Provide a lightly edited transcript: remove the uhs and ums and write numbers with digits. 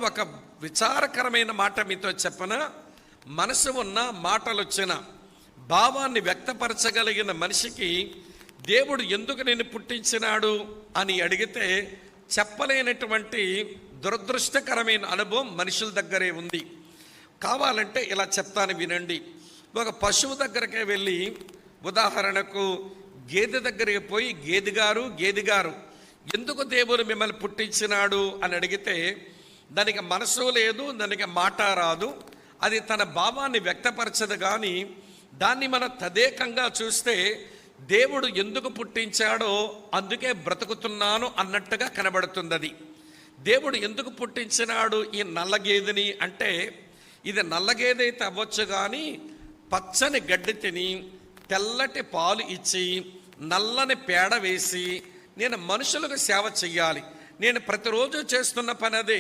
ఒక విచారకరమైన మాట మీతో చెప్పనా? మనసు ఉన్న మాటలు వచ్చిన భావాన్ని వ్యక్తపరచగలిగిన మనిషికి దేవుడు ఎందుకు నేను పుట్టించినాడు అని అడిగితే చెప్పలేనటువంటి దురదృష్టకరమైన అనుభవం మనుషుల దగ్గరే ఉంది. కావాలంటే ఇలా చెప్తాను వినండి. ఒక పశువు దగ్గరకే వెళ్ళి, ఉదాహరణకు గేదె దగ్గరికి పోయి గేదె గారు ఎందుకు దేవుడు మిమ్మల్ని పుట్టించినాడు అని అడిగితే దానికి మనసు లేదు, దానికి మాట రాదు, అది తన భావాన్ని వ్యక్తపరచదు. కానీ దాన్ని మనం తదేకంగా చూస్తే దేవుడు ఎందుకు పుట్టించాడో అందుకే బ్రతుకుతున్నాను అన్నట్టుగా కనబడుతుంది. అది దేవుడు ఎందుకు పుట్టించినాడు ఈ నల్లగేదెని అంటే, ఇది నల్లగేదె అయితే అవ్వచ్చు, కానీ పచ్చని గడ్డి తిని తెల్లటి పాలు ఇచ్చి నల్లని పేడ వేసి నేను మనుషులకు సేవ చెయ్యాలి. నేను ప్రతిరోజు చేస్తున్న పని అదే.